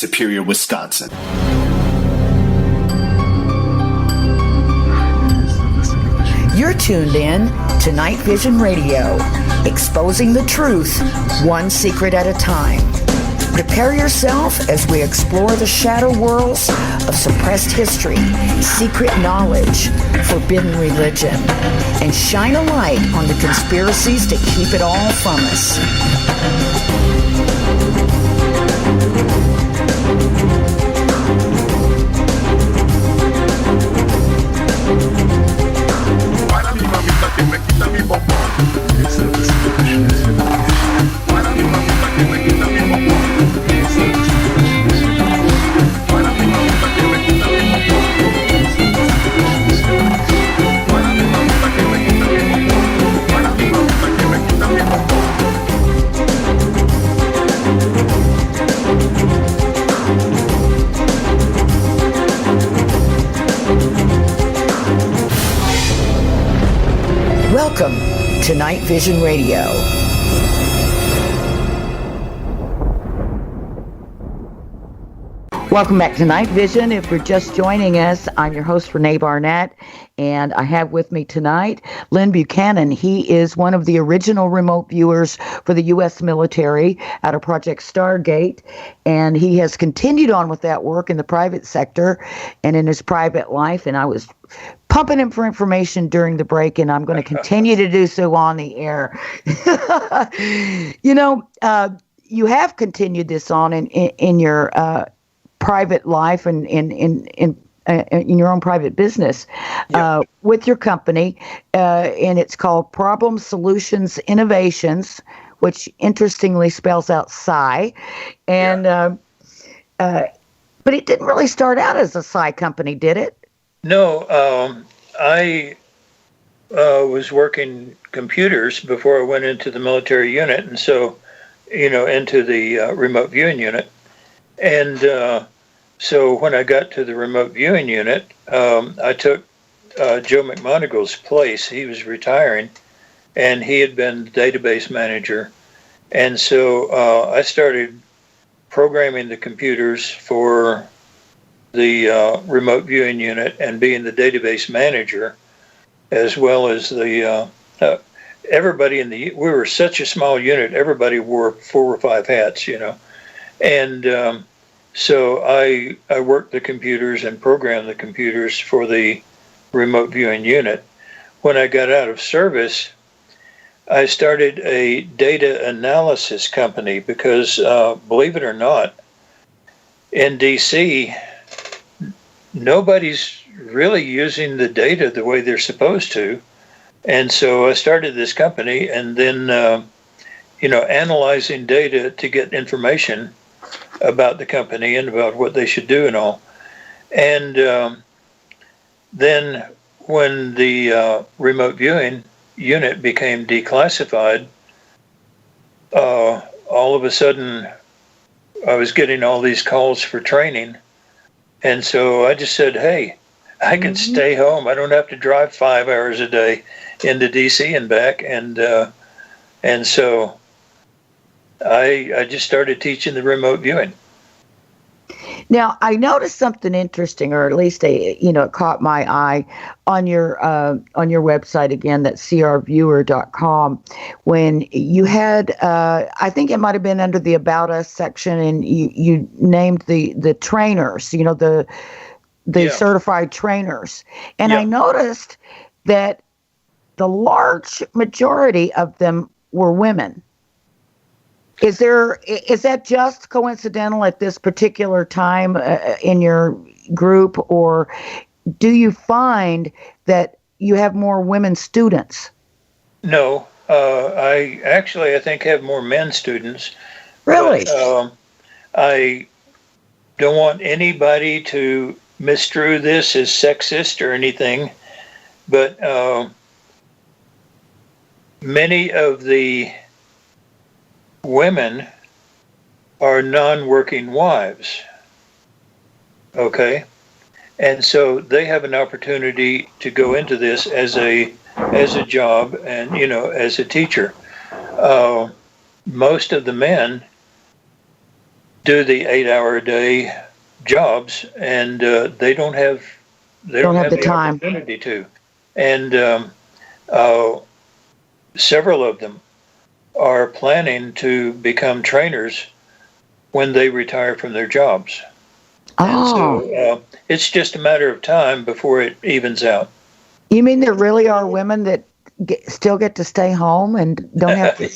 Superior, Wisconsin. You're tuned in to Night Vision Radio, exposing the truth one secret at a time. Prepare yourself as we explore the shadow worlds of suppressed history, secret knowledge, forbidden religion, and shine a light on the conspiracies to keep it all from us. Welcome to Night Vision Radio. Welcome back to Night Vision. If you're just joining us, I'm your host, René Barnett, and I have with me tonight Lyn Buchanan. He is one of the original remote viewers for the U.S. military out of Project Stargate, and he has continued on with that work in the private sector and in his private life, and I was pumping him for information during the break, and I'm going to continue to do so on the air. You have continued this on in your private life and in your own private business with your company, and it's called Problem Solutions Innovations, which interestingly spells out Psi, and but it didn't really start out as a Psi company, did it? No, I was working computers before I went into the military unit, and so, into the remote viewing unit. And so when I got to the remote viewing unit, I took Joe McMonagle's place. He was retiring, and he had been the database manager. And so I started programming the computers for the remote viewing unit and being the database manager, as well as the everybody we were such a small unit, everybody wore 4 or 5 hats, and so I worked the computers and programmed the computers for the remote viewing unit. When I got out of service, I started a data analysis company because, believe it or not, in DC, nobody's really using the data the way they're supposed to. And so I started this company, and then, analyzing data to get information about the company and about what they should do and all. And then when the remote viewing unit became declassified, all of a sudden I was getting all these calls for training. And so I just said, hey, I can stay home. I don't have to drive 5 hours a day into DC and back. And so I just started teaching the remote viewing. Now, I noticed something interesting, or at least it caught my eye on your website again, that's crviewer.com, when you had, I think it might have been under the About Us section, and you named the trainers, the certified trainers. And I noticed that the large majority of them were women. Is that just coincidental at this particular time in your group, or do you find that you have more women students? No, I think have more men students. Really? But, I don't want anybody to misconstrue this as sexist or anything, but many of the women are non-working wives, okay? And so they have an opportunity to go into this as a job and, as a teacher. Most of the men do the 8-hour-a-day jobs, and they don't have the time opportunity to. And several of them are planning to become trainers when they retire from their jobs. Oh. And so it's just a matter of time before it evens out. You mean there really are women that still get to stay home and don't have to?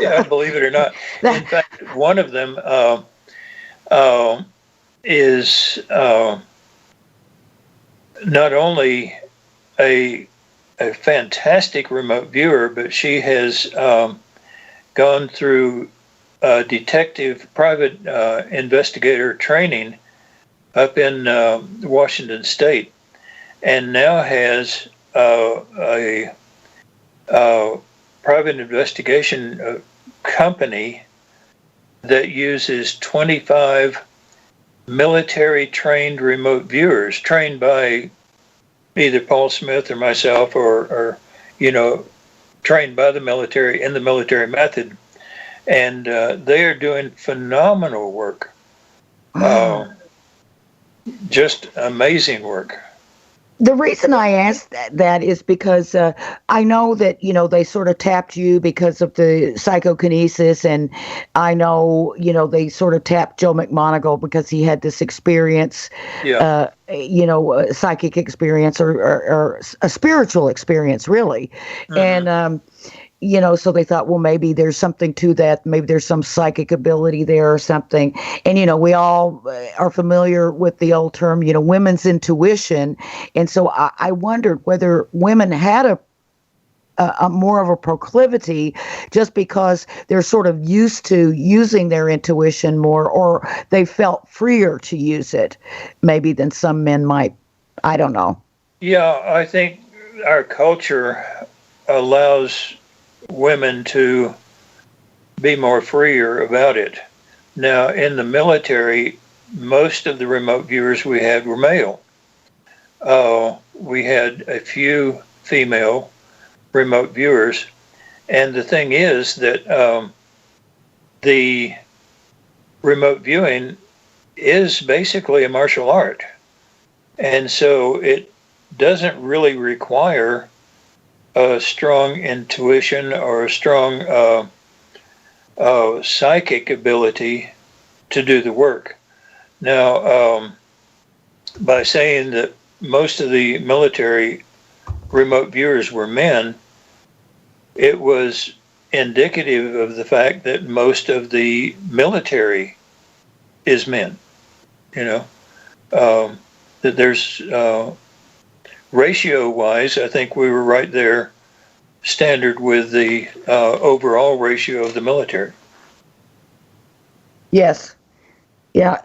Yeah, believe it or not. In fact, one of them is not only a fantastic remote viewer, but she has gone through private investigator training up in Washington State, and now has a private investigation company that uses 25 military-trained remote viewers, trained by either Paul Smith or myself, or trained by the military in the military method, and they are doing phenomenal work. Just amazing work. The reason I asked that is because I know that, they sort of tapped you because of the psychokinesis, and I know, they sort of tapped Joe McMoneagle because he had this experience, Yeah. A psychic experience or a spiritual experience, really. Mm-hmm. And, so they thought, well, maybe there's something to that. Maybe there's some psychic ability there or something. And, we all are familiar with the old term, women's intuition. And so I wondered whether women had a more of a proclivity just because they're sort of used to using their intuition more, or they felt freer to use it maybe than some men might. I don't know. Yeah, I think our culture allows women to be more freer about it. Now, in the military, most of the remote viewers we had were male. We had a few female remote viewers, and the thing is that the remote viewing is basically a martial art, and so it doesn't really require a strong intuition or a strong psychic ability to do the work. Now, by saying that most of the military remote viewers were men, it was indicative of the fact that most of the military is men. That there's ratio-wise, I think we were right there, standard with the overall ratio of the military. Yes. Yeah.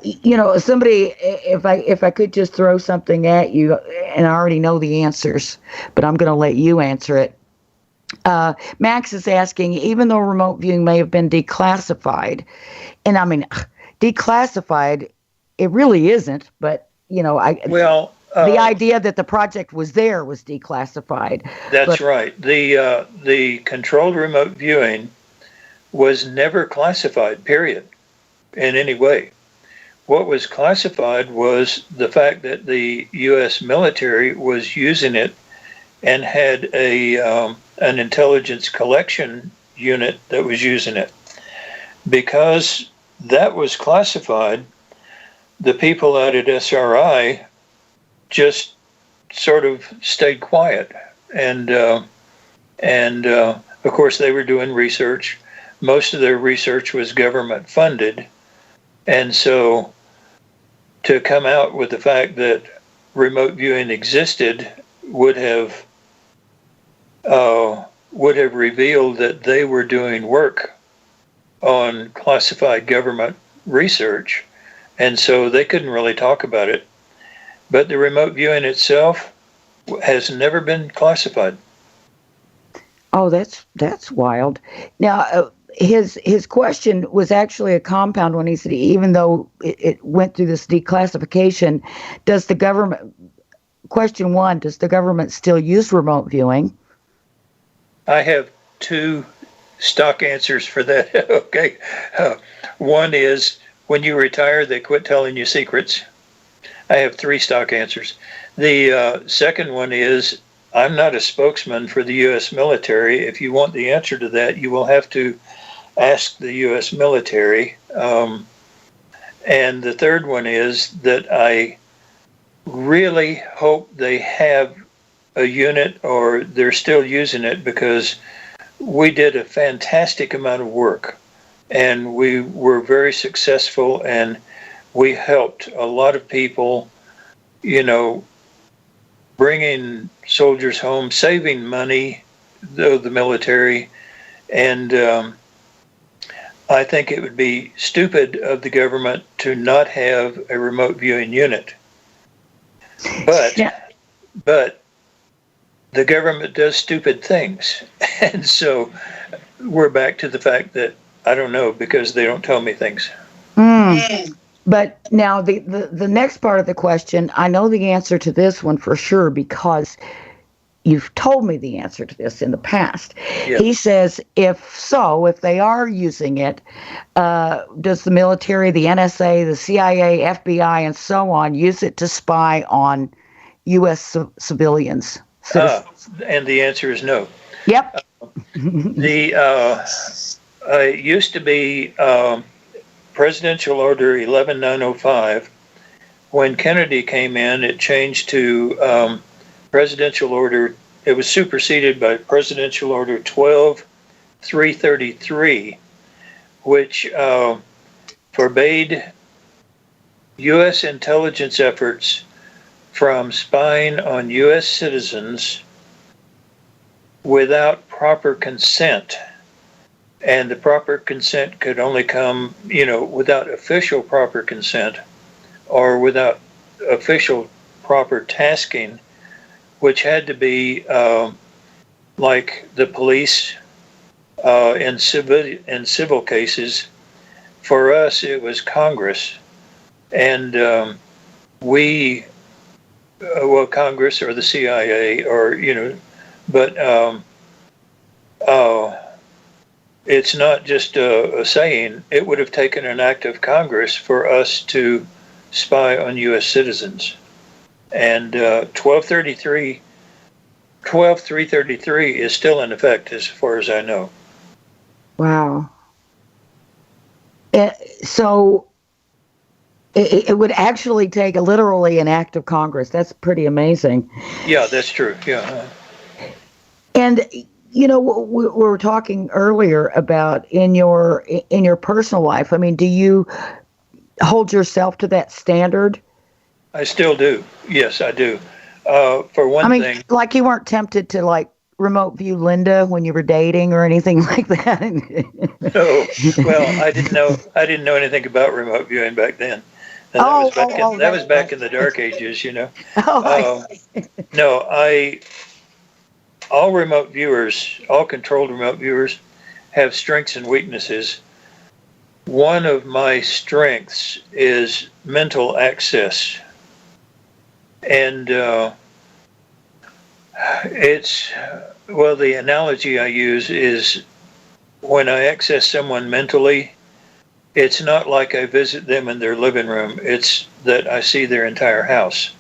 Somebody, if I could just throw something at you, and I already know the answers, but I'm going to let you answer it. Max is asking, even though remote viewing may have been declassified, and I mean, declassified, it really isn't, but, the idea that the project was there was declassified. That's right. The controlled remote viewing was never classified, period, in any way. What was classified was the fact that the U.S. military was using it and had an intelligence collection unit that was using it. Because that was classified, the people out at SRI just sort of stayed quiet, and of course they were doing research. Most of their research was government funded, and so to come out with the fact that remote viewing existed would have revealed that they were doing work on classified government research, and so they couldn't really talk about it. But the remote viewing itself has never been classified. Oh, that's wild. Now, his question was actually a compound when he said, even though it went through this declassification, does the government still use remote viewing? I have two stock answers for that. Okay. One is when you retire, they quit telling you secrets. I have 3 stock answers. The second one is, I'm not a spokesman for the U.S. military. If you want the answer to that, you will have to ask the U.S. military. And the third one is that I really hope they have a unit, or they're still using it, because we did a fantastic amount of work and we were very successful, and we helped a lot of people, you know, bringing soldiers home, saving money, though the military. And I think it would be stupid of the government to not have a remote viewing unit. But the government does stupid things. And so we're back to the fact that I don't know, because they don't tell me things. But now the next part of the question, I know the answer to this one for sure, because you've told me the answer to this in the past. Yep. He says, if they are using it, does the military, the NSA, the CIA, FBI, and so on use it to spy on U.S. civilians? And the answer is no. Yep. It used to be Presidential Order 11905. When Kennedy came in, it changed to Presidential Order. It was superseded by Presidential Order 12333, which forbade U.S. intelligence efforts from spying on U.S. citizens without proper consent. And the proper consent could only come, without official proper consent, or without official proper tasking, which had to be like the police in civil cases. For us, it was Congress, and Congress or the CIA, but it's not just a saying. It would have taken an act of Congress for us to spy on U.S. citizens. And 12333 is still in effect as far as I know. Wow. So it would actually take literally an act of Congress. That's pretty amazing. Yeah, that's true. Yeah. And we were talking earlier about in your personal life. I mean, do you hold yourself to that standard? I still do. Yes, I do. For one thing, like you weren't tempted to remote view Linda when you were dating or anything like that. No. Well, I didn't know anything about remote viewing back then. And that was back in the dark ages, No, all remote viewers, all controlled remote viewers, have strengths and weaknesses. One of my strengths is mental access. And the analogy I use is when I access someone mentally, it's not like I visit them in their living room. It's that I see their entire house.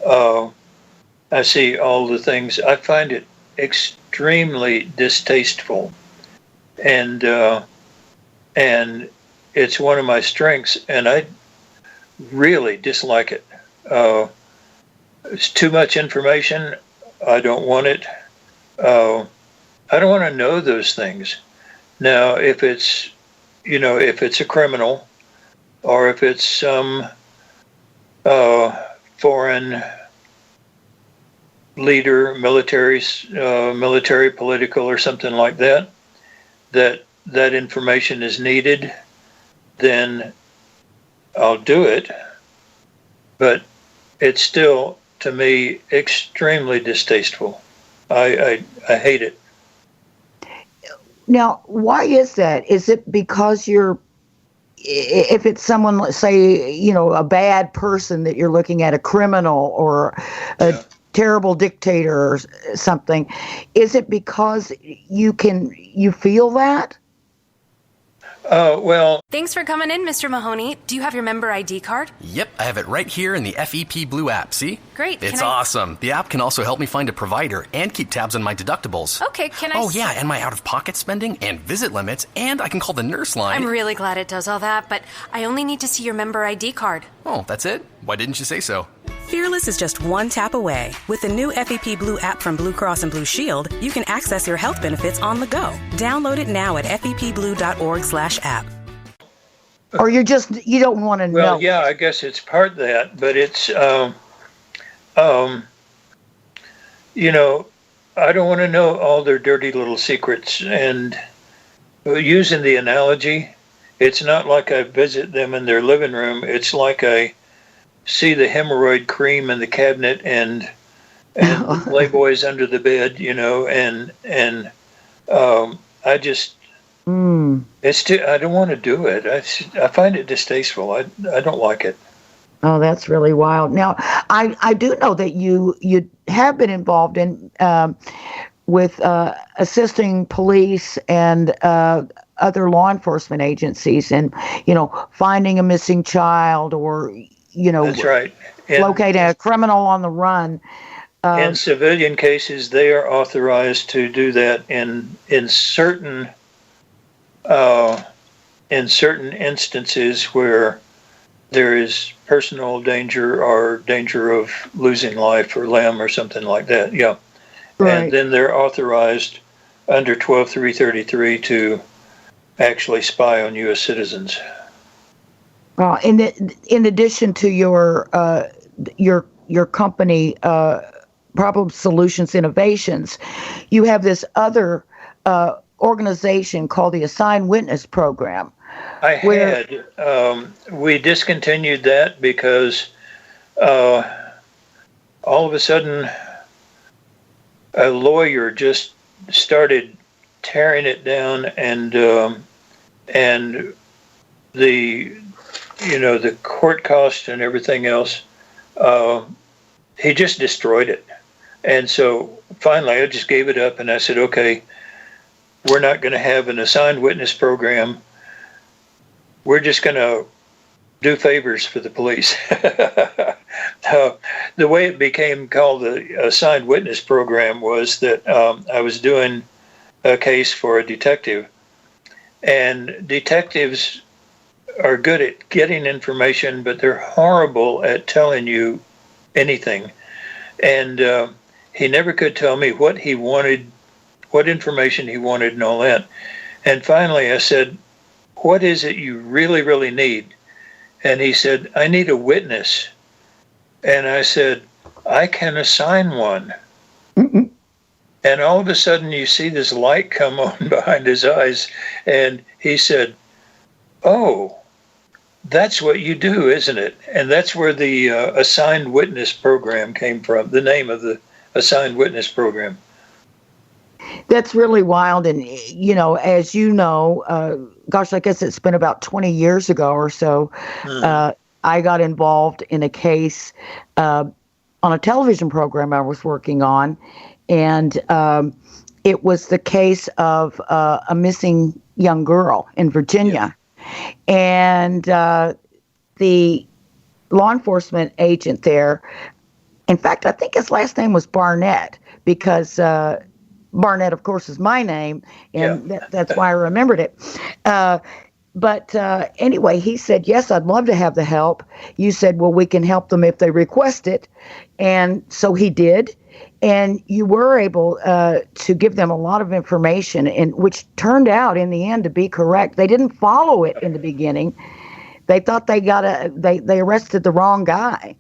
I see all the things. I find it extremely distasteful, and it's one of my strengths, and I really dislike it. It's too much information. I don't want it. I don't want to know those things. Now, if it's a criminal, or if it's some foreign leader, military, political, or something like that, that information is needed, then I'll do it. But it's still, to me, extremely distasteful. I hate it. Now, why is that? Is it because if it's someone, let's say, a bad person that you're looking at, a criminal or a terrible dictator or something, is it because you feel that? Well, Thanks for coming in, Mr. Mahoney. Do you have your member ID card? Yep, I have it right here in the FEP Blue app, see? Great. It's awesome. The app can also help me find a provider and keep tabs on my deductibles. Okay, can I... Oh, yeah, and my out-of-pocket spending and visit limits, and I can call the nurse line. I'm really glad it does all that, but I only need to see your member ID card. Oh, that's it? Why didn't you say so? Fearless is just one tap away. With the new FEP Blue app from Blue Cross and Blue Shield, you can access your health benefits on the go. Download it now at fepblue.org/app. Or you don't want to know. well, yeah, I guess it's part that, but it's, I don't want to know all their dirty little secrets. And using the analogy, it's not like I visit them in their living room. It's like I see the hemorrhoid cream in the cabinet and Playboys under the bed, and I just, it's too, I don't want to do it. I find it distasteful. I don't like it. Oh, that's really wild. Now, I do know that you have been involved in with assisting police and other law enforcement agencies, and finding a missing child, or That's right. locating a criminal on the run. In civilian cases, they are authorized to do that in certain instances where there is personal danger or danger of losing life or limb or something like that. Yeah. Right. And then they're authorized under 12333 to actually spy on U.S. citizens. Well, in addition to your company, Problem Solutions Innovations, you have this other organization called the Assigned Witness Program. We discontinued that because all of a sudden a lawyer just started tearing it down, and the court cost and everything else, he just destroyed it. And so finally I just gave it up, and I said, okay, we're not going to have an assigned witness program. We're just going to do favors for the police. The way it became called the assigned witness program was that I was doing a case for a detective, and detectives are good at getting information, but they're horrible at telling you anything. And he never could tell me what he wanted, what information he wanted, and all that. And finally I said, what is it you really, really need? And he said, I need a witness. And I said, I can assign one. Mm-mm. And all of a sudden you see this light come on behind his eyes, and he said, oh, that's what you do, isn't it? And that's where the assigned witness program came from, the name of the assigned witness program. That's really wild. And, as you know, gosh, I guess it's been about 20 years ago or so, I got involved in a case on a television program I was working on. And it was the case of a missing young girl in Virginia. And the law enforcement agent there, in fact, I think his last name was Barnett, because Barnett, of course, is my name, and that's why I remembered it. But anyway, he said, yes, I'd love to have the help. You said, well, we can help them if they request it. And so he did. And you were able to give them a lot of information, and which turned out in the end to be correct. They didn't follow it in the beginning. They thought they arrested the wrong guy.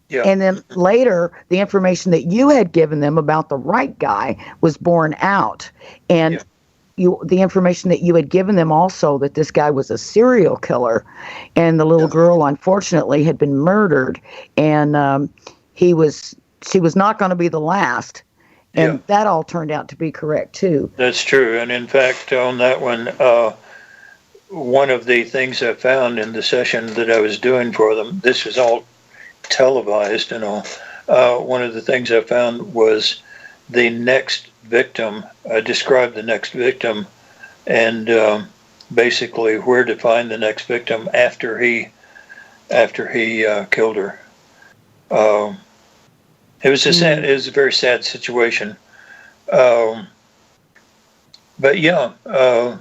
Yeah. And then later, the information that you had given them about the right guy was borne out. And the information that you had given them also, that this guy was a serial killer, and the little girl, unfortunately, had been murdered, and she was not going to be the last. And that all turned out to be correct, too. That's true. And in fact, on that one of the things I found in the session that I was doing for them, this was all televised and all, one of the things I found was the next victim. I described the next victim, and basically where to find the next victim after he killed her. It was a very sad situation. But yeah, I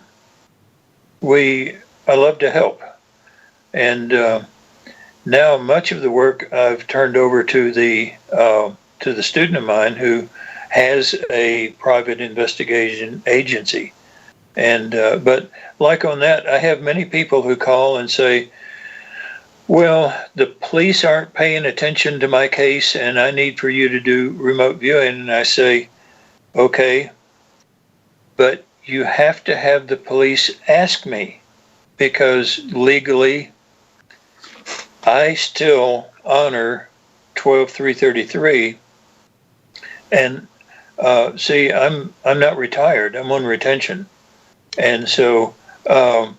love to help, and now much of the work I've turned over to the student of mine who has a private investigation agency, and but like on that, I have many people who call and say, well, the police aren't paying attention to my case, and I need for you to do remote viewing. And I say, okay, but you have to have the police ask me, because legally, I still honor 12333. And see, I'm not retired. I'm on retention, and so I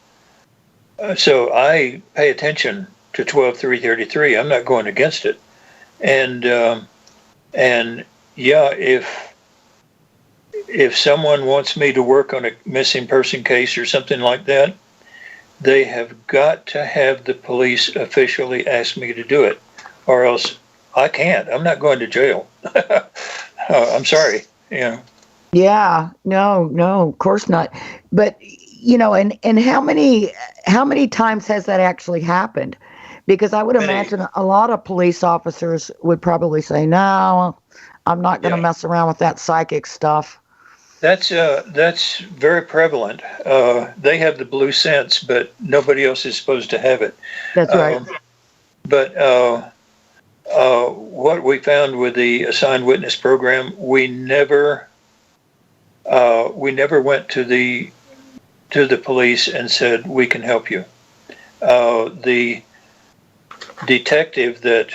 pay attention to 12333. I'm not going against it, and yeah, if someone wants me to work on a missing person case or something like that, they have got to have the police officially ask me to do it, or else I can't. I'm not going to jail. I'm sorry. Yeah. Yeah. No, of course not. But and how many times has that actually happened? Because I would imagine a lot of police officers would probably say, no, I'm not going to mess around with that psychic stuff. That's very prevalent. They have the blue sense, but nobody else is supposed to have it. That's right. But what we found with the assigned witness program, we never went to the police and said, we can help you. The detective that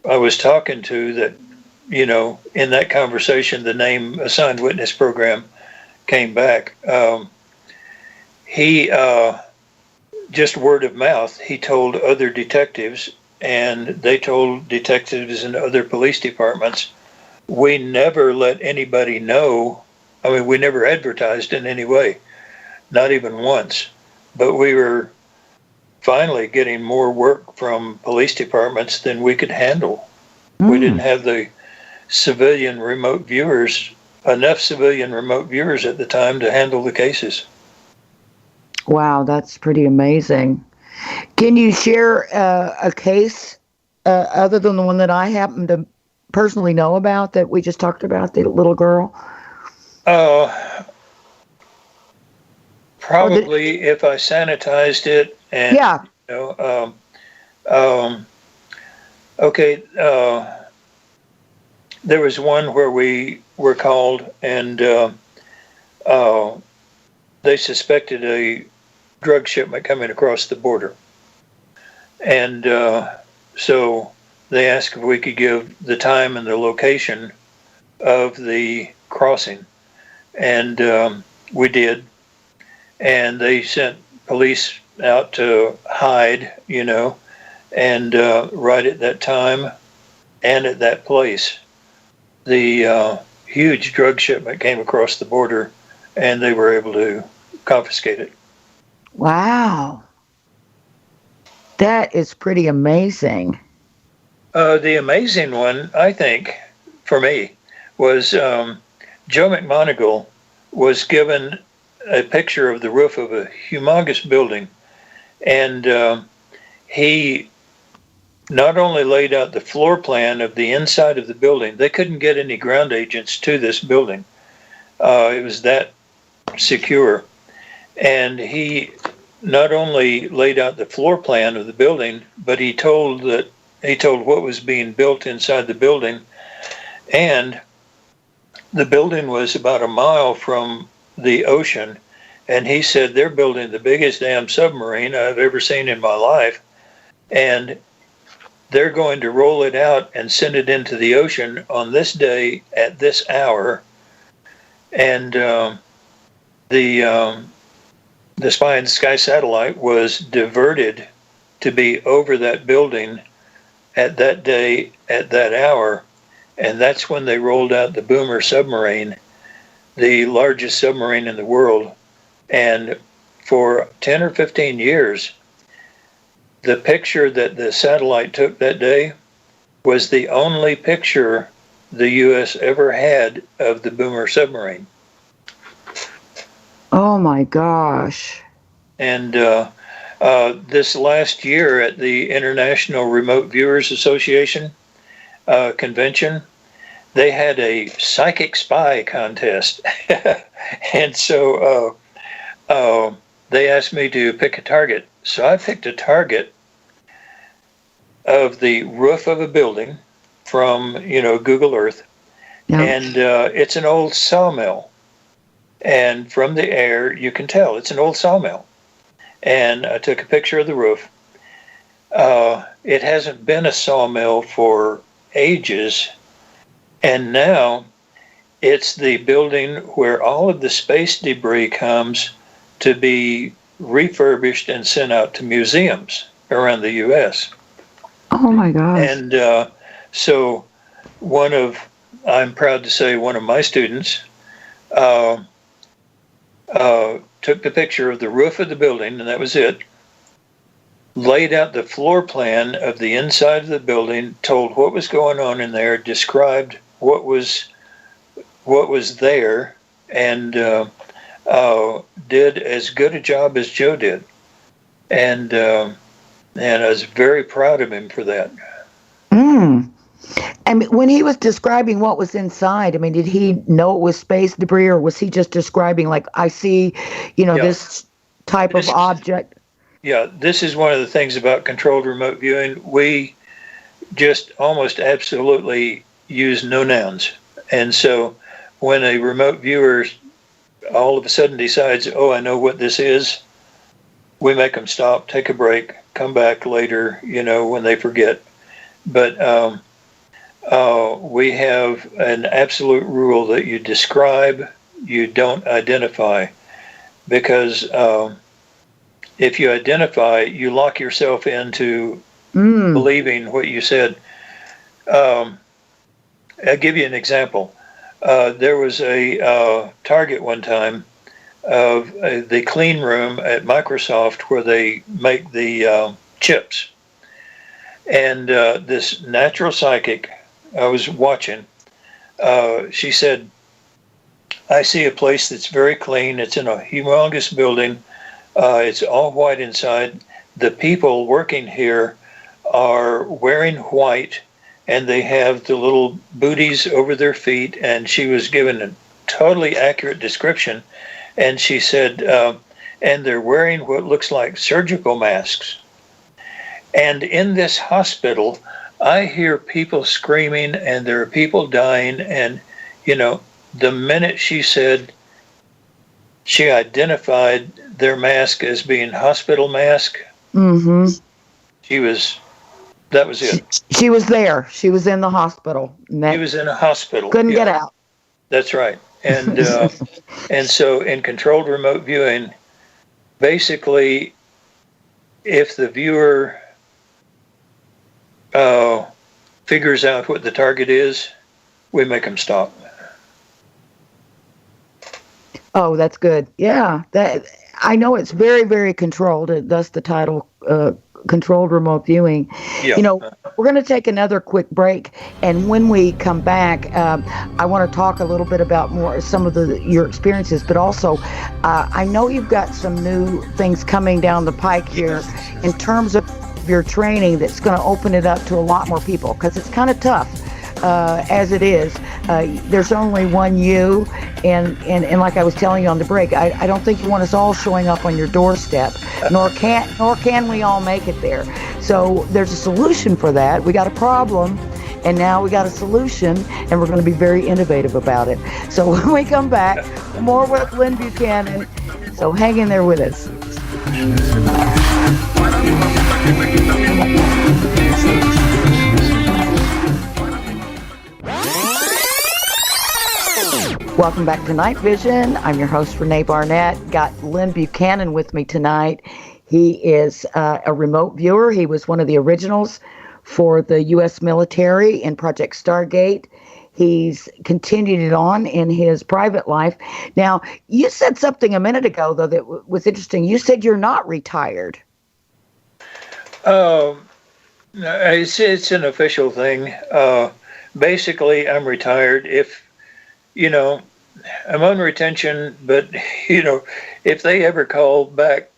I was talking to, that in that conversation, the name assigned witness program came back. He just word of mouth, he told other detectives, and they told detectives in other police departments. We never let anybody know. I mean, we never advertised in any way, not even once. But we were finally getting more work from police departments than we could handle. We didn't have the enough civilian remote viewers at the time to handle the cases. Wow, that's pretty amazing. Can you share a case other than the one that I happen to personally know about that we just talked about, the little girl? Probably if I sanitized it and okay. There was one where we were called, and they suspected a drug shipment coming across the border. And so they asked if we could give the time and the location of the crossing. And we did. And they sent police out to hide, and right at that time and at that place, the huge drug shipment came across the border, and they were able to confiscate it. Wow. That is pretty amazing. The amazing one, I think, for me, was Joe McMonigal was given a picture of the roof of a humongous building, and he not only laid out the floor plan of the inside of the building. They couldn't get any ground agents to this building. It was that secure. And he not only laid out the floor plan of the building, but he told what was being built inside the building. And the building was about a mile from the ocean. And he said, they're building the biggest damn submarine I've ever seen in my life. And they're going to roll it out and send it into the ocean on this day at this hour. And the Spy in the Sky satellite was diverted to be over that building at that day at that hour. And that's when they rolled out the Boomer submarine, the largest submarine in the world. And for 10 or 15 years, the picture that the satellite took that day was the only picture the U.S. ever had of the Boomer submarine. Oh my gosh. And this last year at the International Remote Viewers Association convention, they had a psychic spy contest. And so they asked me to pick a target. So I picked a target of the roof of a building from, Google Earth. Yeah. And it's an old sawmill. And from the air, you can tell it's an old sawmill. And I took a picture of the roof. It hasn't been a sawmill for ages. And now it's the building where all of the space debris comes to be refurbished and sent out to museums around the U.S. Oh my gosh. And so I'm proud to say one of my students took the picture of the roof of the building, and that was it, laid out the floor plan of the inside of the building, told what was going on in there, described what was there, and did as good a job as Joe did. And I was very proud of him for that. And when he was describing what was inside, I mean, did he know it was space debris, or was he just describing, like, I see, this type of object? Yeah, this is one of the things about controlled remote viewing. We just almost absolutely use no nouns. And so when a remote viewer all of a sudden decides, oh, I know what this is, we make them stop, take a break, come back later, when they forget. But we have an absolute rule that you describe, you don't identify, because if you identify, you lock yourself into believing what you said. I'll give you an example. There was a target one time of the clean room at Microsoft where they make the chips. And this natural psychic I was watching, she said, I see a place that's very clean. It's in a humongous building. It's all white inside. The people working here are wearing white, and they have the little booties over their feet. And she was given a totally accurate description. And she said, and they're wearing what looks like surgical masks. And in this hospital, I hear people screaming, and there are people dying. And, the minute she said she identified their mask as being hospital mask, that was it. She was there. She was in the hospital. She was in a hospital. Couldn't get out. That's right. And and so in controlled remote viewing, basically, if the viewer figures out what the target is, we make them stop. Oh, that's good. Yeah, that I know it's very, very controlled. Thus the title, controlled remote viewing. Yeah. We're going to take another quick break, and when we come back, I want to talk a little bit about some of your experiences, but also I know you've got some new things coming down the pike here in terms of your training that's going to open it up to a lot more people, because it's kind of tough as it is. There's only one you, and like I was telling you on the break, I don't think you want us all showing up on your doorstep, nor can we all make it there. So there's a solution for that. We got a problem, and now we got a solution, and we're going to be very innovative about it. So when we come back, more with Lyn Buchanan. So hang in there with us. Welcome back to Night Vision. I'm your host, René Barnett. Got Lyn Buchanan with me tonight. He is a remote viewer. He was one of the originals for the U.S. military in Project Stargate. He's continued it on in his private life. Now, you said something a minute ago, though, that was interesting. You said you're not retired. It's an official thing. Basically, I'm retired. If, I'm on retention, but, if they ever call back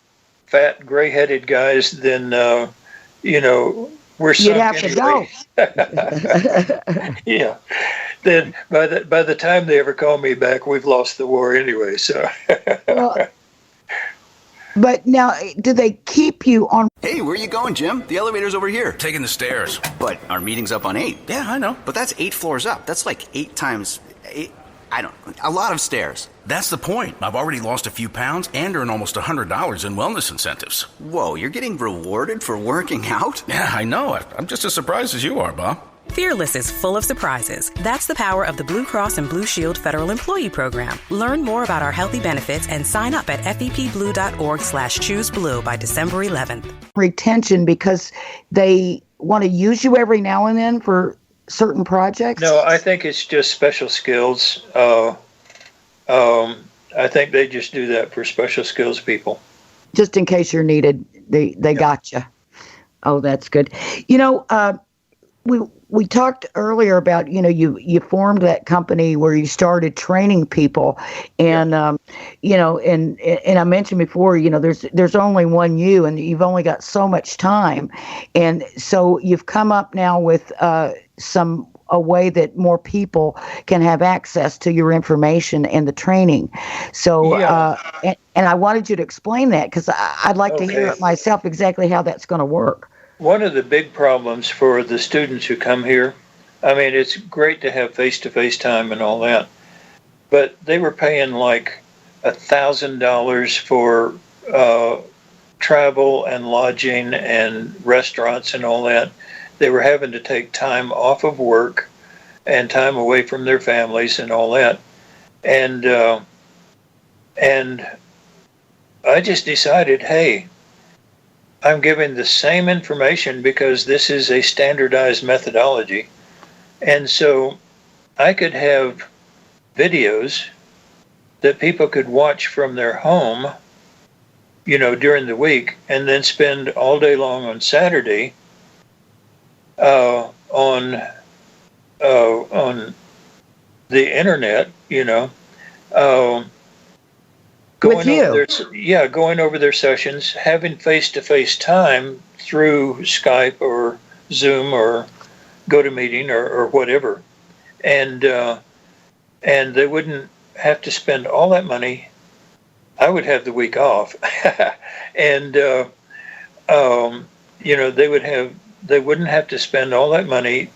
fat, gray-headed guys, then, we're sunk. You'd have anyway. to go. Yeah. Then by the time they ever call me back, we've lost the war anyway. So. Well, but now, do they keep you on? Hey, where are you going, Jim? The elevator's over here. Taking the stairs. But our meeting's up on 8. Yeah, I know. But that's 8 floors up. That's like 8 times 8. A lot of stairs. That's the point. I've already lost a few pounds and earned almost $100 in wellness incentives. Whoa, you're getting rewarded for working out? Yeah, I know. I'm just as surprised as you are, Bob. Fearless is full of surprises. That's the power of the Blue Cross and Blue Shield Federal Employee Program. Learn more about our healthy benefits and sign up at fepblue.org/chooseblue by December 11th. Retention because they want to use you every now and then for certain projects? No, I think it's just special skills. I think they just do that for special skills people. Just in case you're needed, they got you. Oh, that's good. We talked earlier about, you formed that company where you started training people, and and I mentioned before, there's only one you, and you've only got so much time, and so you've come up now with a way that more people can have access to your information and the training. So, and I wanted you to explain that because I'd like to hear it myself exactly how that's going to work. One of the big problems for the students who come here, I mean, it's great to have face-to-face time and all that, but they were paying like $1,000 for travel and lodging and restaurants and all that. They were having to take time off of work and time away from their families and all that. And I just decided, hey, I'm giving the same information because this is a standardized methodology. And so I could have videos that people could watch from their home, during the week, and then spend all day long on Saturday on the internet, going over their sessions, having face-to-face time through Skype or Zoom or GoToMeeting or whatever, and they wouldn't have to spend all that money. I would have the week off, and they wouldn't have to spend all that money,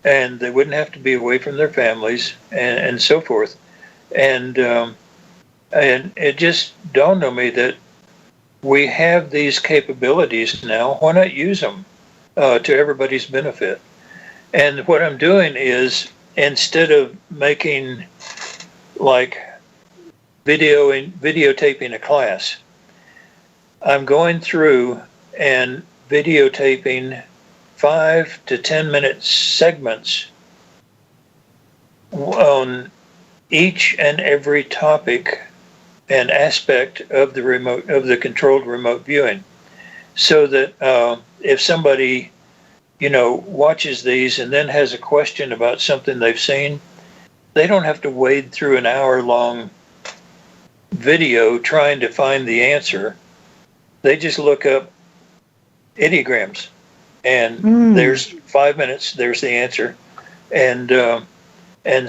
and they wouldn't have to be away from their families and so forth, and it just dawned on me that we have these capabilities now. Why not use them to everybody's benefit? And what I'm doing is, instead of making like videotaping a class, I'm going through and videotaping 5 to 10 minute segments on each and every topic and aspect of the controlled remote viewing, so that if somebody watches these and then has a question about something they've seen, they don't have to wade through an hour-long video trying to find the answer. They just look up ideograms, and there's 5 minutes, there's the answer, and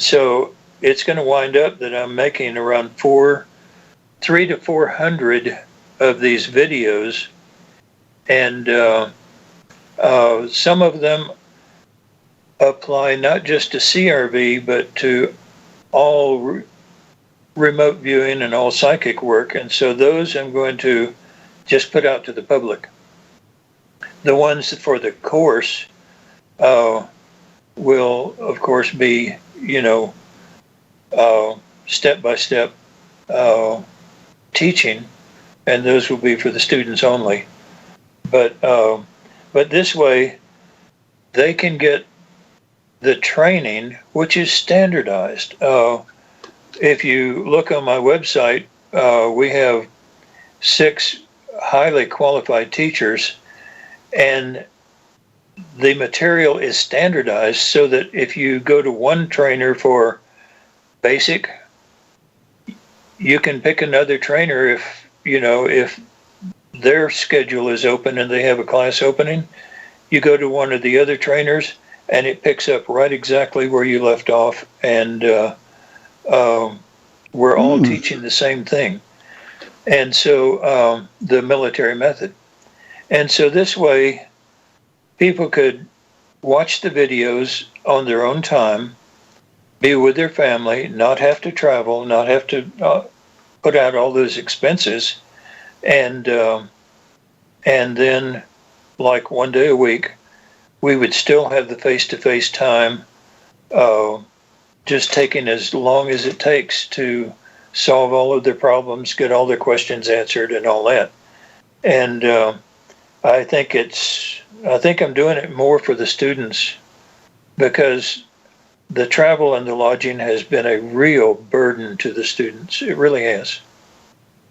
so it's going to wind up that I'm making around 300 to 400 of these videos, and some of them apply not just to CRV, but to all remote viewing and all psychic work. And so those I'm going to just put out to the public. The ones for the course will, of course, be, step-by-step teaching, and those will be for the students only. But this way, they can get the training, which is standardized. If you look on my website, we have 6 highly qualified teachers, and the material is standardized so that if you go to one trainer for basic, you can pick another trainer if their schedule is open and they have a class opening. You go to one of the other trainers and it picks up right exactly where you left off, and we're all teaching the same thing. And so the military method. And so this way people could watch the videos on their own time, be with their family, not have to travel, not have to put out all those expenses, and then, like, one day a week, we would still have the face-to-face time, just taking as long as it takes to solve all of their problems, get all their questions answered, and all that. And I think I'm doing it more for the students, because the travel and the lodging has been a real burden to the students. It really has.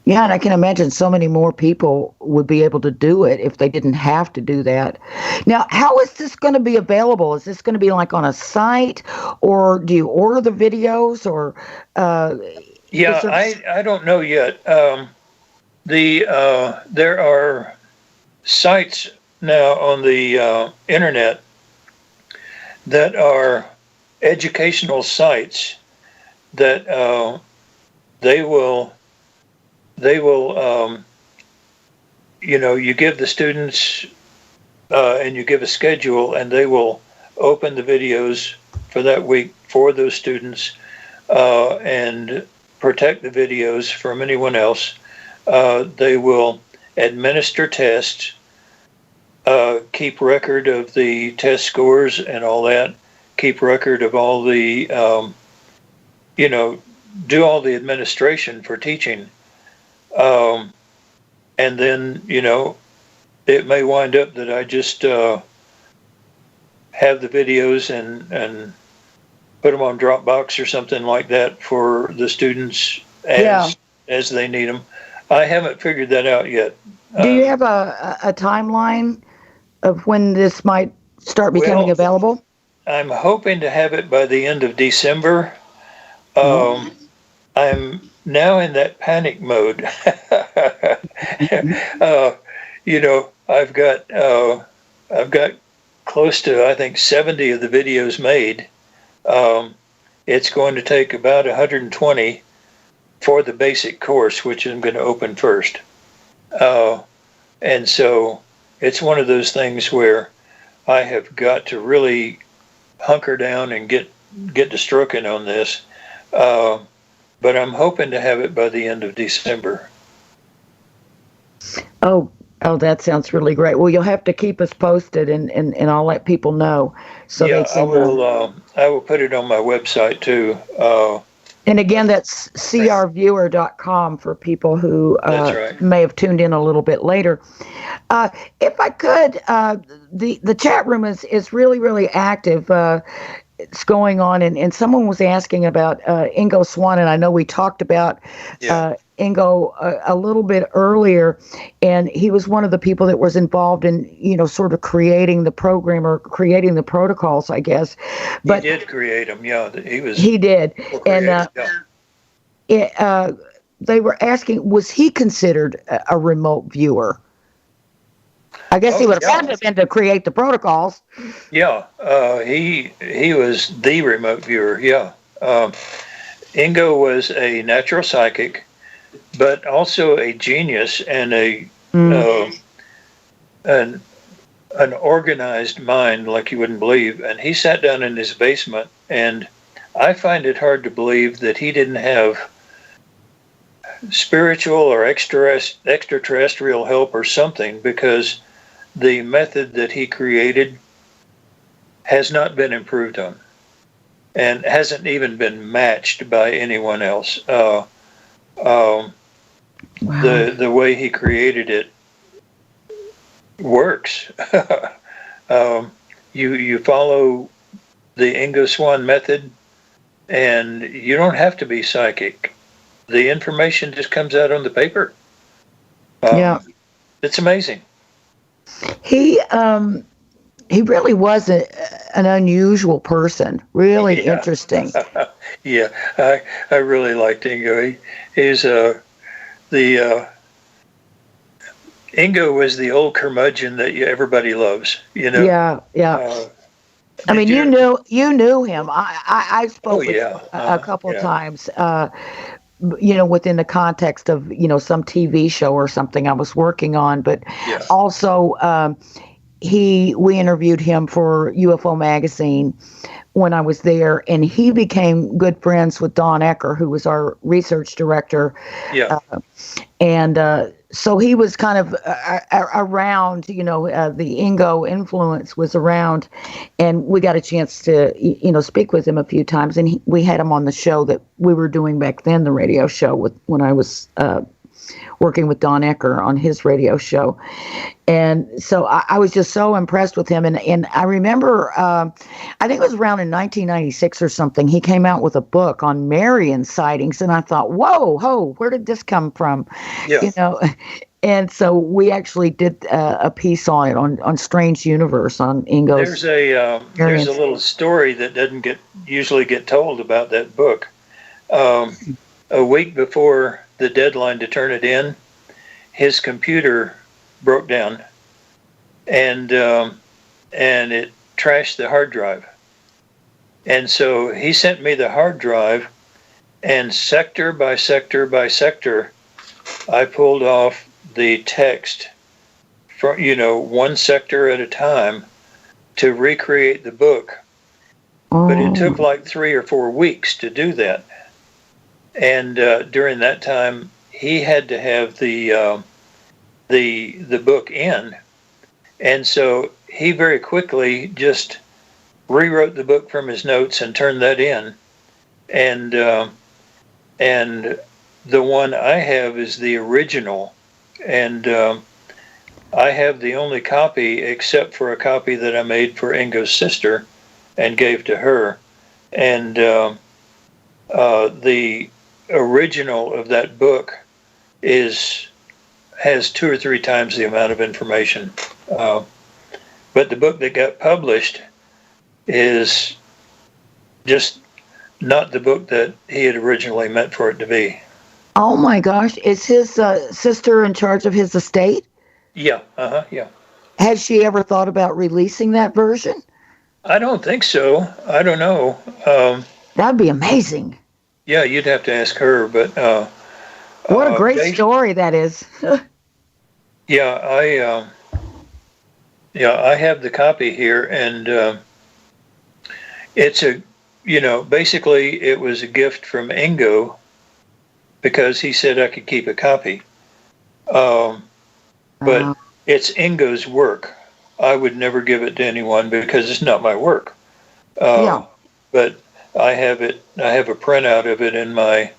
Yeah, and I can imagine so many more people would be able to do it if they didn't have to do that. Now, how is this going to be available? Is this going to be like on a site, or do you order the videos, or? Yeah, I don't know yet. There are sites now on the internet that are educational sites that they will you give the students and you give a schedule, and they will open the videos for that week for those students and protect the videos from anyone else. They will administer tests, keep record of the test scores and all that, keep record of all the, do all the administration for teaching. And then, it may wind up that I just have the videos and put them on Dropbox or something like that for the students as they need them. I haven't figured that out yet. Do you have a timeline of when this might start becoming available? I'm hoping to have it by the end of December. I'm now in that panic mode. I've got close to, I think, 70 of the videos made. It's going to take about 120 for the basic course, which I'm going to open first. And so it's one of those things where I have got to really hunker down and get to stroking on this. But I'm hoping to have it by the end of December. Oh, that sounds really great. Well, you'll have to keep us posted, and I'll let people know. So yeah, they can, I will put it on my website too. And again, that's crviewer.com for people who may have tuned in a little bit later. If I could, the chat room is really, really active. It's going on, and someone was asking about Ingo Swan, and I know we talked about Ingo a little bit earlier, and he was one of the people that was involved in, sort of creating the program or creating the protocols, I guess. But he did create them, yeah. He did, and they were asking, was he considered a remote viewer? I guess he would have had to been to create the protocols. Yeah, he was the remote viewer. Yeah, Ingo was a natural psychic, but also a genius and an organized mind like you wouldn't believe. And he sat down in his basement, and I find it hard to believe that he didn't have spiritual or extraterrestrial help or something, because the method that he created has not been improved on and hasn't even been matched by anyone else. The way he created it works. You follow the Ingo Swan method, and you don't have to be psychic. The information just comes out on the paper. Yeah. It's amazing. He really was an unusual person. Really interesting. Yeah, I really liked Ingo. He's Ingo was the old curmudgeon that everybody loves. You know. Yeah. I mean, you knew him. I spoke with him a couple of times. Within the context of some TV show or something I was working on, but also we interviewed him for UFO Magazine when I was there, and he became good friends with Don Ecker, who was our research director. Yeah. So he was kind of around, the Ingo influence was around, and we got a chance to, speak with him a few times, and we had him on the show that we were doing back then, the radio show when I was working with Don Ecker on his radio show. And so I was just so impressed with him. And I remember, I think it was around in 1996 or something, he came out with a book on Marian sightings. And I thought, whoa, where did this come from? Yeah. And so we actually did a piece on it, on Strange Universe, on Ingo's. There's a little story that doesn't usually get told about that book. A week before the deadline to turn it in, his computer broke down, and it trashed the hard drive. And so he sent me the hard drive, and sector by sector by sector, I pulled off the text from one sector at a time to recreate the book. But it took like 3 or 4 weeks to do that. And during that time, he had to have the book in, and so he very quickly just rewrote the book from his notes and turned that in. And the one I have is the original, and I have the only copy except for a copy that I made for Ingo's sister and gave to her, and the original of that book has 2 or 3 times the amount of information, but the book that got published is just not the book that he had originally meant for it to be. Oh my gosh, is his sister in charge of his estate? Yeah. Has she ever thought about releasing that version? I don't think so. I don't know. That'd be amazing. Yeah, you'd have to ask her, but what a great story that is. I have the copy here, and it's basically it was a gift from Ingo because he said I could keep a copy. But it's Ingo's work. I would never give it to anyone because it's not my work. But I have it. I have a printout of it in my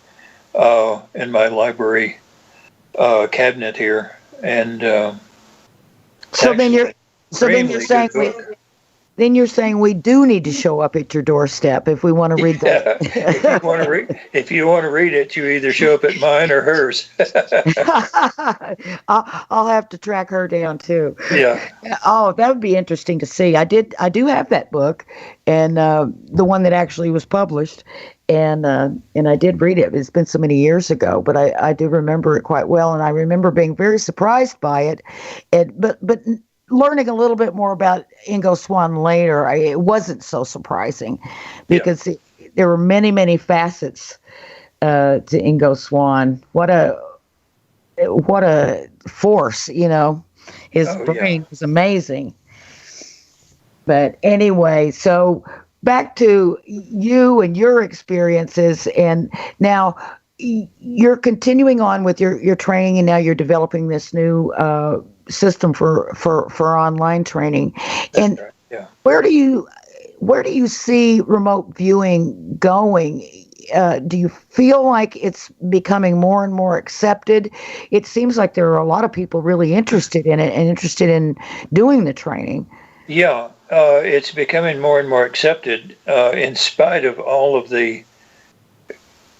library cabinet here, and then you're saying we do need to show up at your doorstep if we want to read that. If you want to read it, you either show up at mine or hers. I'll have to track her down too. Yeah. Oh, that would be interesting to see. I do have that book, and the one that actually was published, and I did read it. It's been so many years ago, but I do remember it quite well, and I remember being very surprised by it. But learning a little bit more about Ingo Swan later, it wasn't so surprising because there were many, many facets to Ingo Swan. What a force, his brain was amazing. But anyway, so back to you and your experiences, and now you're continuing on with your training, and now you're developing this new system for online training. And right. Yeah. Where do you see remote viewing going? Do you feel like it's becoming more and more accepted? It seems like there are a lot of people really interested in it and interested in doing the training. Yeah, it's becoming more and more accepted in spite of all of the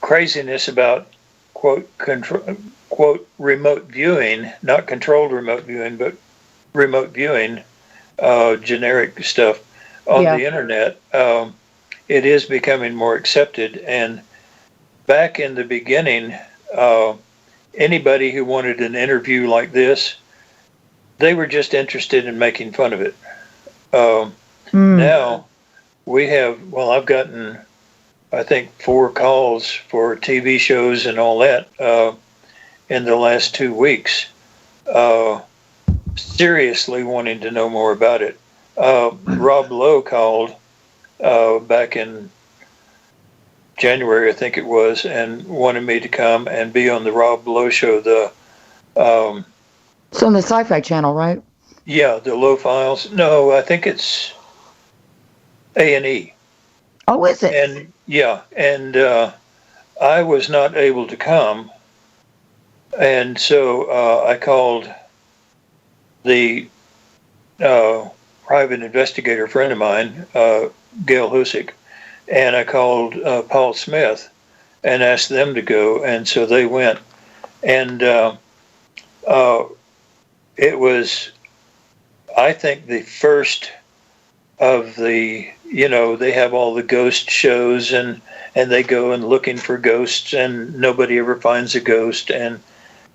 craziness about quote remote viewing, not controlled remote viewing, but remote viewing, generic stuff on the internet. It is becoming more accepted. And back in the beginning, anybody who wanted an interview like this, they were just interested in making fun of it. Now we have, I've gotten, I think, 4 calls for TV shows and all that in the last 2 weeks, seriously wanting to know more about it. Rob Lowe called back in January, I think it was, and wanted me to come and be on the Rob Lowe show. It's on the Sci-Fi Channel, right? Yeah, the Lowe Files. No, I think it's A&E. Oh, is it? And yeah, and I was not able to come, and so I called the private investigator friend of mine, Gail Husick, and I called Paul Smith and asked them to go, and so they went, and it was, I think, the first of the, they have all the ghost shows, and they go and looking for ghosts, and nobody ever finds a ghost, and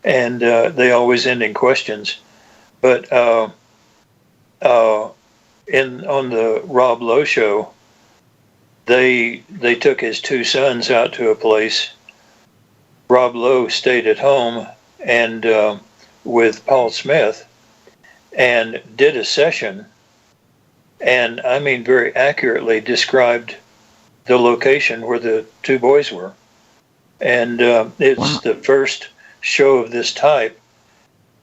they always end in questions. But on the Rob Lowe show, they took his 2 sons out to a place. Rob Lowe stayed at home and with Paul Smith and did a session, and I mean very accurately described the location where the 2 boys were. And it's the first show of this type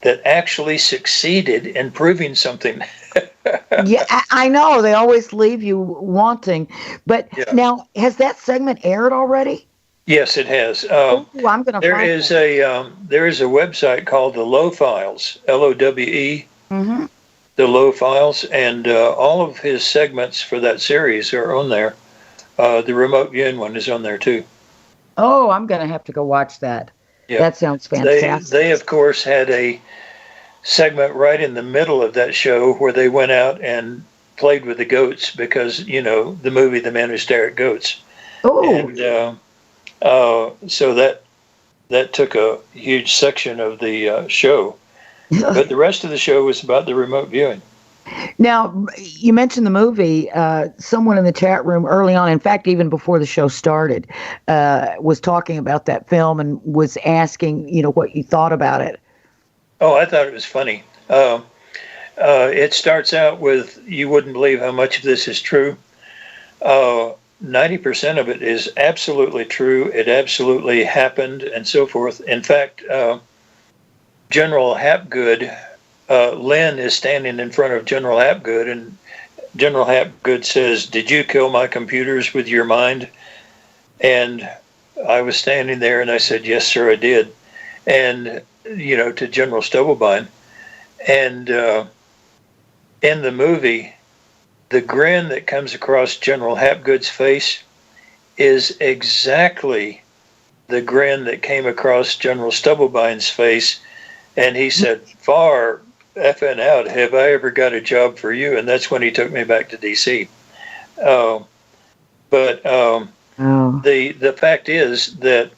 that actually succeeded in proving something. Yeah, I know. They always leave you wanting. But now, has that segment aired already? Yes, it has. I'm going to there is a website called the Lowe Files, LOWE, the Lowe Files, and all of his segments for that series are on there. The remote viewing one is on there too. Oh, I'm going to have to go watch that. Yeah. That sounds fantastic. They of course had a segment right in the middle of that show where they went out and played with the goats because, the movie The Man Who Stared at Goats. Oh. And so that took a huge section of the show. But the rest of the show was about the remote viewing. Now, you mentioned the movie. Someone in the chat room early on, in fact, even before the show started, was talking about that film and was asking, what you thought about it. Oh, I thought it was funny. It starts out with, you wouldn't believe how much of this is true. 90% of it is absolutely true. It absolutely happened and so forth. In fact, General Hapgood, Lyn is standing in front of General Hapgood, and General Hapgood says, "Did you kill my computers with your mind?" And I was standing there and I said, "Yes, sir, I did." And, to General Stubblebine. And in the movie, the grin that comes across General Hapgood's face is exactly the grin that came across General Stubblebine's face. And he said, "Far effing out, have I ever got a job for you?" And that's when he took me back to D.C. The fact is that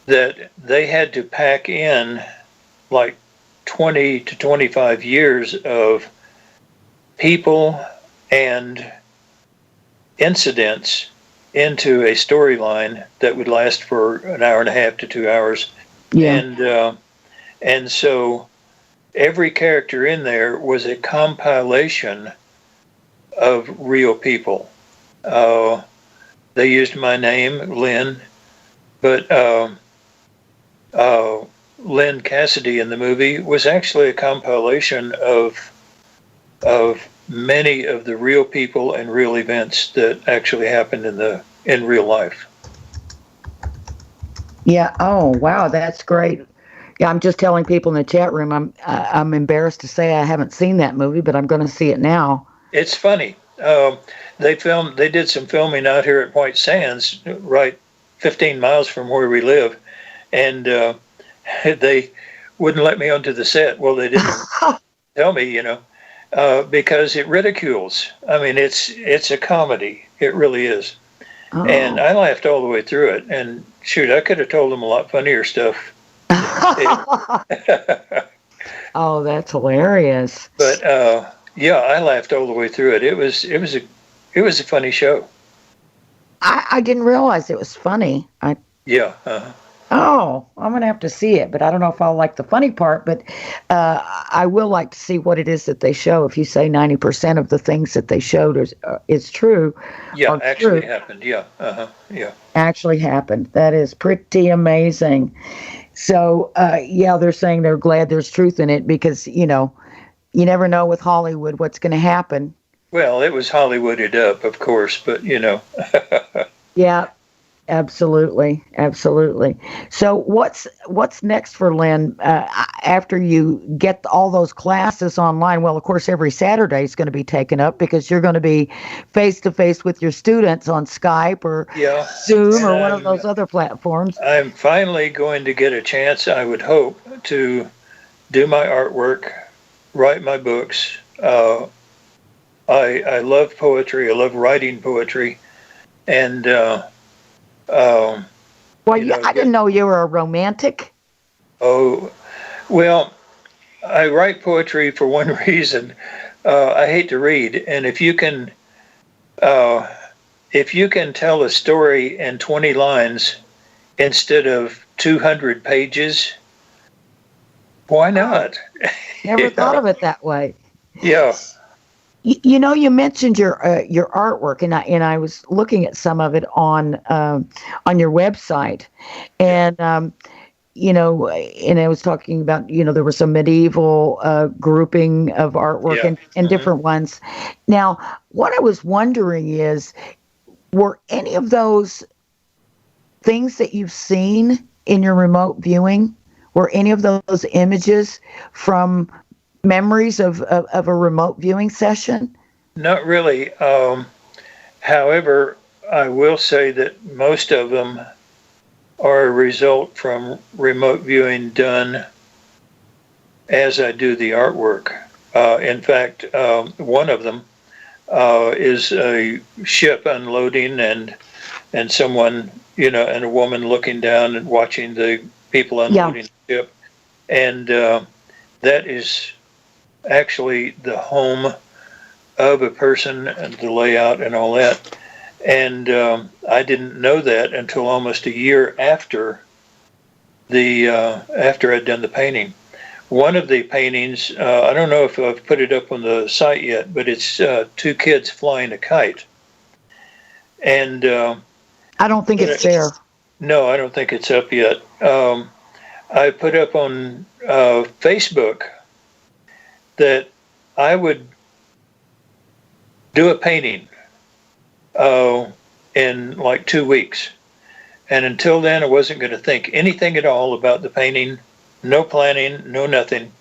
that they had to pack in like 20 to 25 years of people and incidents into a storyline that would last for an hour and a half to 2 hours. Yeah. And so every character in there was a compilation of real people. They used my name, Lyn, but Lyn Cassidy in the movie was actually a compilation of many of the real people and real events that actually happened in real life. Yeah. Oh, wow. That's great. Yeah, I'm just telling people in the chat room. I'm embarrassed to say I haven't seen that movie, but I'm going to see it now. It's funny. They did some filming out here at White Sands, right 15 miles from where we live, and they wouldn't let me onto the set. Well, they didn't tell me, because it ridicules. I mean, it's a comedy. It really is. Oh. And I laughed all the way through it. And shoot, I could have told them a lot funnier stuff. Oh, that's hilarious. But yeah, I laughed all the way through it. It was a funny show. I didn't realize it was funny. Yeah. Oh, I'm going to have to see it, but I don't know if I'll like the funny part, but I will like to see what it is that they show. If you say 90% of the things that they showed is true. Yeah, actually happened. Yeah. Yeah. Actually happened. That is pretty amazing. So, yeah, they're saying they're glad there's truth in it because, you never know with Hollywood what's going to happen. Well, it was Hollywooded up, of course, but, Yeah. Absolutely. So what's next for Lyn after you get all those classes online? Well, of course, every Saturday is going to be taken up because you're going to be face-to-face with your students on Skype or Zoom or one of those other platforms. I'm finally going to get a chance, I would hope, to do my artwork, write my books. I love poetry. I love writing poetry. And I didn't know you were a romantic. Oh, well, I write poetry for one reason. I hate to read, and if you can tell a story in 20 lines instead of 200 pages, why not? Never thought of it that way. Yeah. You mentioned your artwork, and I was looking at some of it on your website, and and I was talking about there was some medieval grouping of artwork and different ones. Now, what I was wondering is, were any of those things that you've seen in your remote viewing, were any of those images from memories of a remote viewing session? Not really. However, I will say that most of them are a result from remote viewing done as I do the artwork. In fact, one of them is a ship unloading and someone, and a woman looking down and watching the people unloading the ship. And that is actually the home of a person and the layout and all that. And I didn't know that until almost a year after I'd done the painting. One of the paintings, I don't know if I've put it up on the site yet, but it's two kids flying a kite. And I don't think it's there. No, I don't think it's up yet. I put up on Facebook that I would do a painting in like 2 weeks. And until then, I wasn't going to think anything at all about the painting, no planning, no nothing.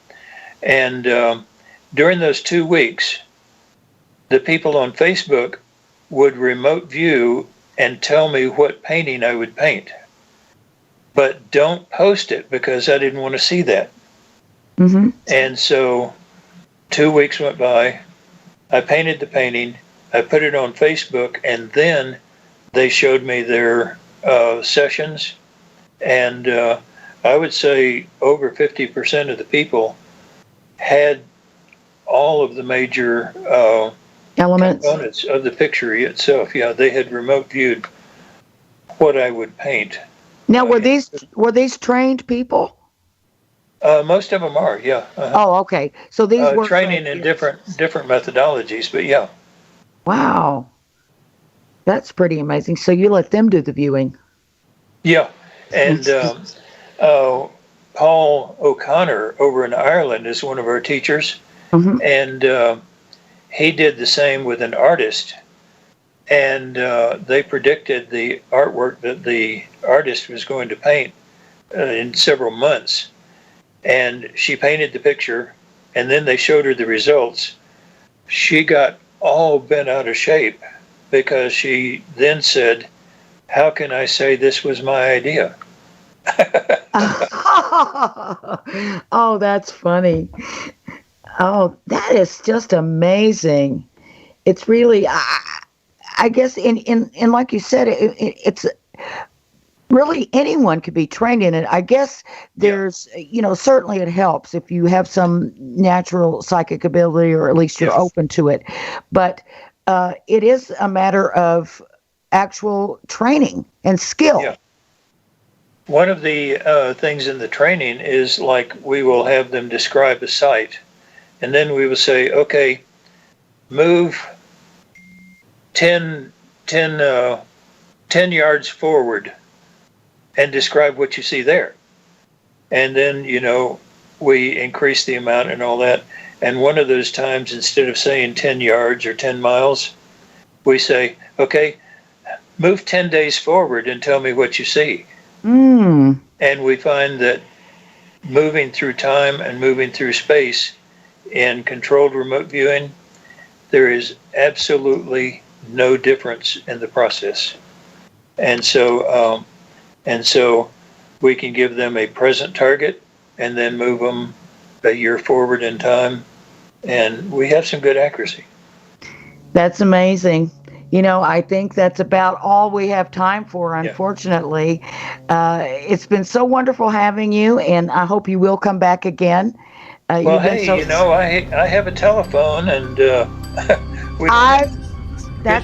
And during those 2 weeks, the people on Facebook would remote view and tell me what painting I would paint. But don't post it because I didn't want to see that. Mm-hmm. And so 2 weeks went by. I painted the painting. I put it on Facebook, and then they showed me their sessions. And I would say over 50% of the people had all of the major elements, components of the picture itself. Yeah, they had remote viewed what I would paint. Now, were these trained people? Most of them are, yeah. Oh, okay. So these were training in different methodologies, but yeah. Wow, that's pretty amazing. So you let them do the viewing? Yeah, and Paul O'Connor over in Ireland is one of our teachers, and he did the same with an artist, and they predicted the artwork that the artist was going to paint in several months. and she painted the picture, and then they showed her the results. She got all bent out of shape because she then said, "How can I say this was my idea?" Oh, that's funny. Oh, that is just amazing. It's really, I guess, in like you said, it's really anyone could be trained in it. I guess there's, certainly it helps if you have some natural psychic ability, or at least you're open to it. But it is a matter of actual training and skill. Yeah. One of the things in the training is, like, we will have them describe a site, and then we will say, okay, move 10 yards forward and describe what you see there. And then, we increase the amount and all that. And one of those times, instead of saying 10 yards or 10 miles, we say, okay, move 10 days forward and tell me what you see. And we find that moving through time and moving through space in controlled remote viewing, there is absolutely no difference in the process. And so we can give them a present target and then move them a year forward in time, and we have some good accuracy. That's amazing. I think that's about all we have time for, unfortunately. It's been so wonderful having you, and I hope you will come back again. Well, hey, I have a telephone, and good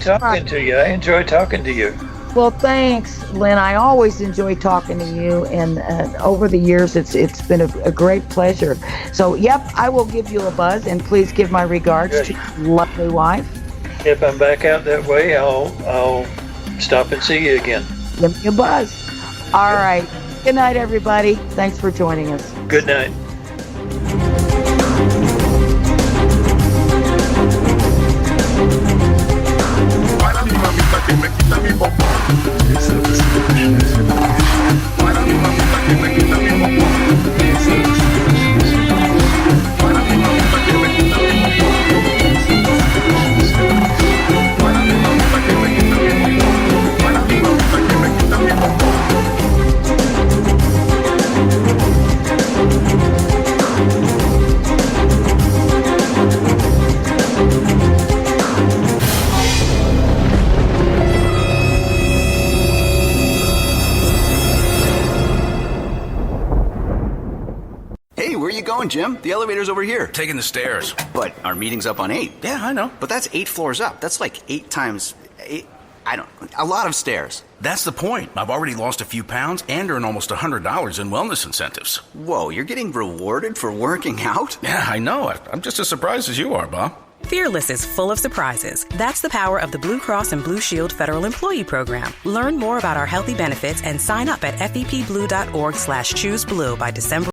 talking to you. I enjoy talking to you. Well, thanks, Lyn. I always enjoy talking to you, and over the years, it's been a great pleasure. So, I will give you a buzz, and please give my regards to your lovely wife. If I'm back out that way, I'll stop and see you again. Give me a buzz. All right. Good night, everybody. Thanks for joining us. Good night. Jim, the elevator's over here. Taking the stairs. But our meeting's up on 8. Yeah, I know. But that's 8 floors up. That's like 8 times 8. A lot of stairs. That's the point. I've already lost a few pounds and earned almost $100 in wellness incentives. Whoa, you're getting rewarded for working out? Yeah, I know. I'm just as surprised as you are, Bob. Fearless is full of surprises. That's the power of the Blue Cross and Blue Shield Federal Employee Program. Learn more about our healthy benefits and sign up at fepblue.org/chooseblue by December.